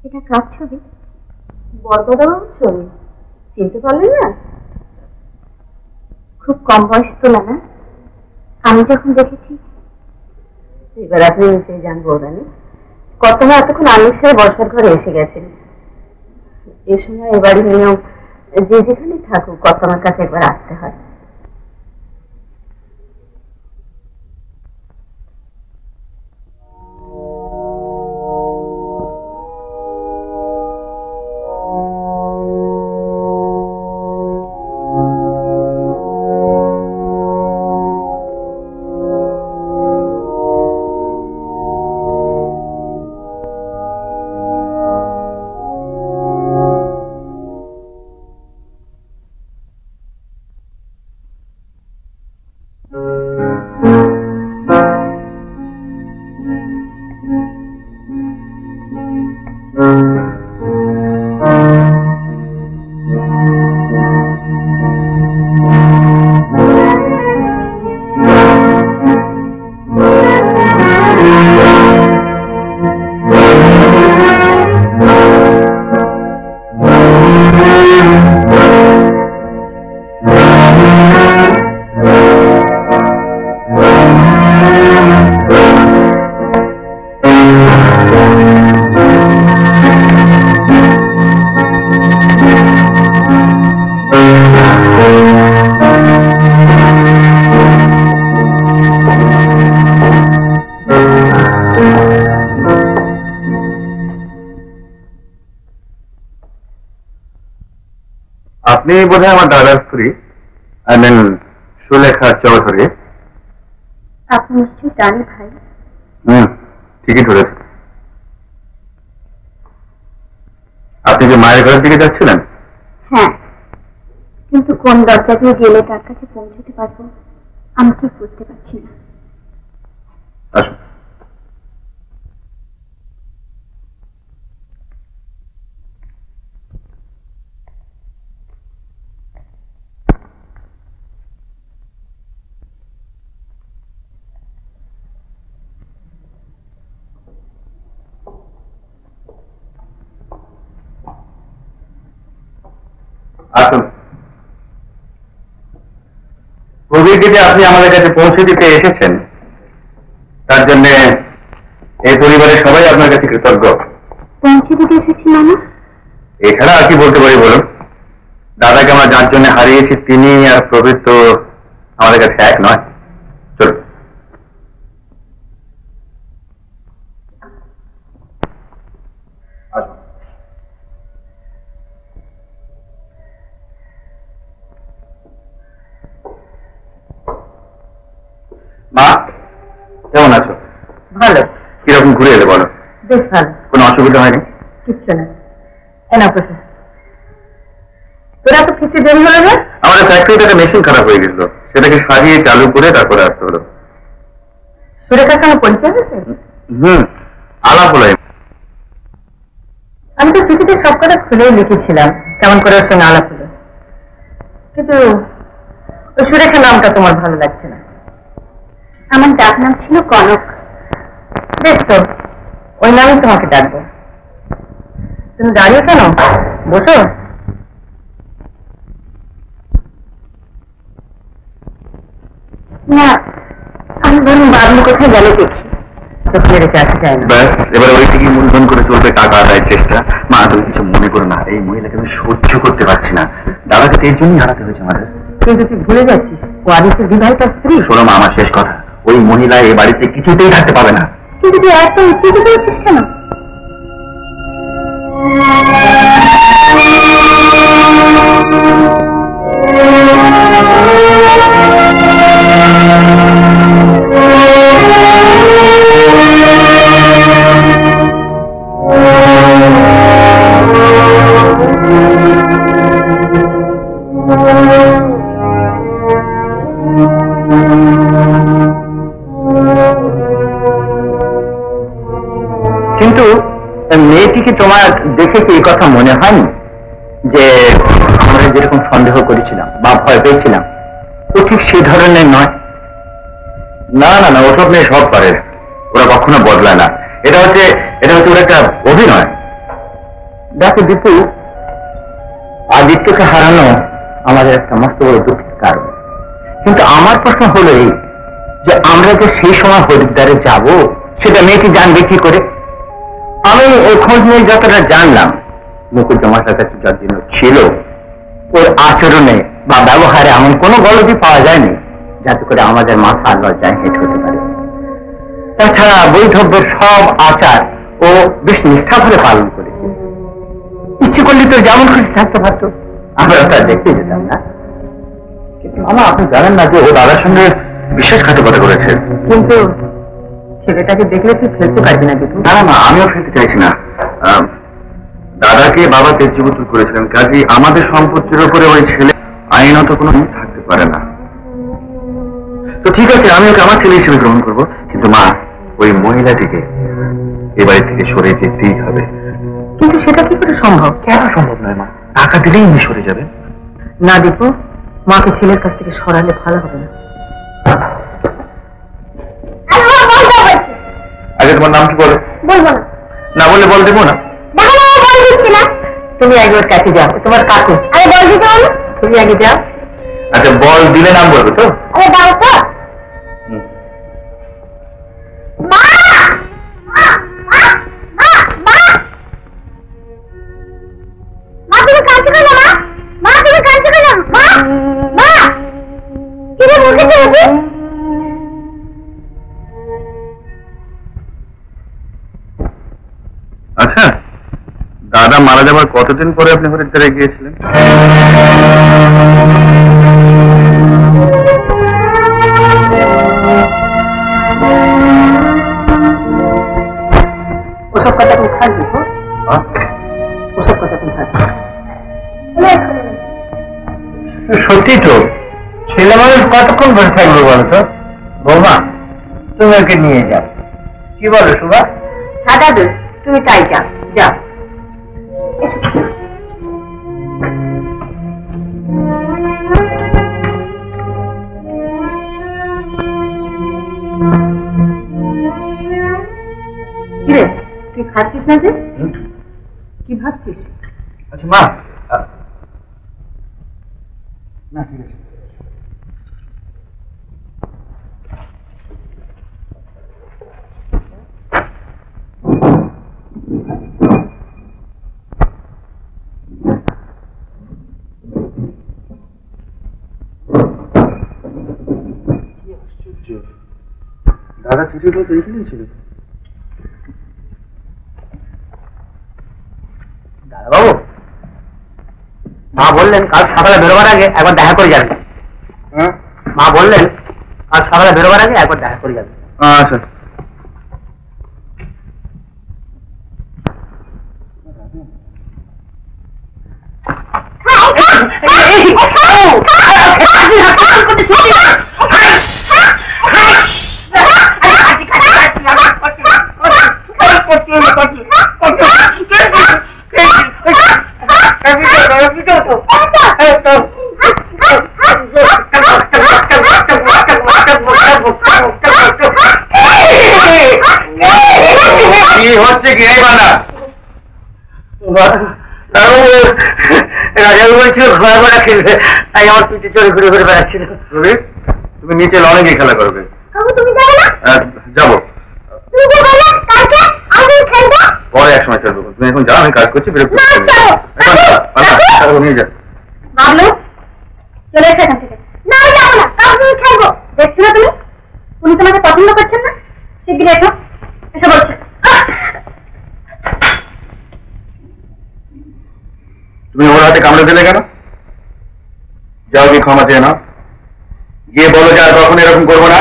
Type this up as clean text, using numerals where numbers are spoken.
এটা কার ছবি? বরদাদাবাবুর ছবি। চিনতে পারলেন না? খুব কম বয়স তোলা না? আমি যখন দেখেছি। এবার আপনি নিচে যান বৌরানী। কর্তামা এতক্ষণ আলোর সাথে বসার ঘরে এসে গেছেন। এ সময় এবারই নিয়ম, যে যেখানে থাকুক কর্তামার কাছে একবার আসতে হয়। আপনি বোধহয় আমার দাদার স্ত্রী, সুলেখা চৌধুরী। আপনি নিশ্চয়ই জানি ভাই। ঠিকই ধরেছে। আপনি যে মায়ের ঘরের দিকে যাচ্ছিলেন? হ্যাঁ, কিন্তু কোন দরজা দিয়ে গেলে তার কাছে পৌঁছতে পারবো আমি ঠিক বুঝতে পারছি না। আসুন। আসুন। প্রবীরকে আপনি আমাদের কাছে পৌঁছে দিতে এসেছেন, তার জন্য এই পরিবারের সবাই আপনার কাছে কৃতজ্ঞ। পৌঁছে দিতে এসেছি মানে? এছাড়া আর কি বলতে পারি বলুন? দাদাকে আমরা যার জন্য হারিয়েছি তিনি আর প্রবীর তো আমাদের কাছে এক নয়। চলুন। মা কেমন আছো? ভালো। কিরকম ঘুরে এলে বলো? বেশ ভালো। কোনো অসুবিধা হয়নি? কিচ্ছু না। তোরা তো ফিরতে দেরি হলো না? আমাদের ফ্যাক্টরিতে একটা মেশিন খারাপ হয়ে গেছিল, সেটাকে সারিয়ে চালু করে তারপরে আসতে হলো। সুরেখার সঙ্গে পরিচয় হয়েছে? আলাপ হলো। আমি তো চিঠিতে সব কথা খুলেই লিখেছিলাম কেমন করে ওর সঙ্গে আলাপ হলো, কিন্তু ওই সুরেখা নামটা তোমার ভালো লাগছে না। আমার ডাক নাম ছিল কনক। বেশ তো, ওই নামই তোমাকে ডাকবো। তুমি দাঁড়িয়ে কেন? বসো। না, আমি বলুন বাবলু কোথায় গেলে দেখি। চোখে রেখে আসা যায় না। ব্যাস, এবার ওই থেকে মূলধন করে চলবে টাকা আদায়ের চেষ্টা। মা তুমি কিছু মনে করো না, এই মহিলাকে আমি সহ্য করতে পারছি না। দাদাকে তো এর জন্যই হারাতে হয়েছে আমাদের। কিন্তু তুই ভুলে যাচ্ছিস ও আদিত্যের বিবাহিত স্ত্রী। শোনো মা, আমার শেষ কথা, ওই মহিলা এই বাড়িতে কিছুতেই থাকতে পাবে না। কিন্তু তুই এত উত্তেজিত হচ্ছিস কেন? কিন্তু মেয়েটিকে তোমার দেখে কি এই কথা মনে হয়নি যে আমরা যেরকম সন্দেহ করেছিলাম বা ভয় পেয়েছিলাম ও ঠিক সেই ধরনের নয়? না না না, ওসব মেয়ে সব পারে, ওরা কখনো বদলায় না। এটা হচ্ছে ওর একটা অভিনয়। দেখো দীপু, আদিত্যকে হারানো আমাদের একটা মস্ত বড় দুঃখের কারণ। কিন্তু আমার প্রশ্ন হলো এই যে আমরা যে সেই সময় হরিদ্বারে যাব, সেটা মেয়েটি জানবে কি করে? আমি ওই খোঁজ নিয়ে যতটা জানলাম, মুকুটজমাটার কাছে যতদিন ছিল, ওর আচরণে বা ব্যবহারে এমন কোনো গলতি পাওয়া যায়নি যাতে করে আমাদের মাথা আর লজ্জায় হেঁট হতে পারে। তাছাড়া বৈধব্যের সব আচার ও বেশ নিষ্ঠা করে পালন করেছে। ইচ্ছে করলে তো যেমন খুশি থাকতে পারতো, আমরা তা দেখতে যেতাম না। কিন্তু মামা, আপনি জানেন না যে ও দাদার সঙ্গে বিশ্বাসঘাতকতা করেছে। কিন্তু ছেলেটাকে দেখলে তুই ফেলতে পারবি না কিন্তু। না না, আমিও ফেলতে চাইছি না। দাদাকে বাবা তেজপুত্র করেছিলেন, কাজে আমাদের সম্পত্তির উপরে ওই ছেলে আইনত কোনো থাকতে পারে না। তো ঠিক আছে, আমি ওকে আমার ছেলে হিসেবে গ্রহণ করবো, কিন্তু মা, ওই মহিলাটিকে এ বাড়ি থেকে সরে যেতেই হবে। কিন্তু সেটা কি করে সম্ভব? কেন সম্ভব নয় মা? টাকা দিলেই উনি সরে যাবেন। না দীপু, মাকে ছেলের কাছ থেকে সরালে ভালো হবে না। আগে তোমার নাম কি বলো? বলবো না। না বললে বল দেবো না। তুমি আগে ওর কাছে যাও, তোমার কাকু। আরে বল দিতে বলো। তুমি আগে যাও। আচ্ছা, বল দিলে নাম বলবো তো? আরে দাও তো। মা! তুমি কাঁদছো কেন মা? মা, তুমি কাঁদছো কেন? মা! মা! কি রে, মুখে চলছে? আচ্ছা, দাদা মারা যাবার কতদিন পরে আপনি হরিদ্বারে গিয়েছিলেন? ওসব কথা তুমি থাকবে তো? ওসব কথা তুমি থাকবে। সত্যি তো, ছেলে মানুষ কতক্ষণ বসে থাকবে বলো তো? বৌমা, তুমি ওকে নিয়ে যাও। কি বলো সুভা? হ্যাঁ দাদু, তুমি তাই যাও। যাও। কিরে, তুই খাচ্ছিস না যে? কি ভাবছিস? আচ্ছা মা, না ঠিক আছে। দাদা চিঠিটা তো এখানেই ছিল। দাদাবাবু, মা বললেন কাল সকালে বেরোবার আগে একবার দেখা করে যাবেন। মা বললেন কাল সকালে বেরোবার আগে একবার দেখা করে যাবেন। আচ্ছা। কি হচ্ছে কি এই বানা? রাজা বলছিল ঘোরা ঘোরা খেলবে, তাই আমার পিঠে চড়ে ঘুরে ঘুরে বেড়াচ্ছিল। রবি, তুমি নিচে লনে গিয়ে খেলা করবে। যাবো, পরে এক সময় চলবো। তুমি এখন যাও, আমি কাজ করছি, বিরক্ত নিয়ে যা। বাবলু, চলে এসে এখান থেকে। না, আমি যাবো না, কাউকে নিয়ে খেলবো। দেখছো না তুমি, উনি তোমাকে পছন্দ করছেন না। শিগগিরি এসো, এসে বলছে। তুমি ওর হাতে কামড়ে দিলে কেন? যাও, কি ক্ষমা চেয়ে নাও, গিয়ে বলো যে আর কখন এরকম করবো না।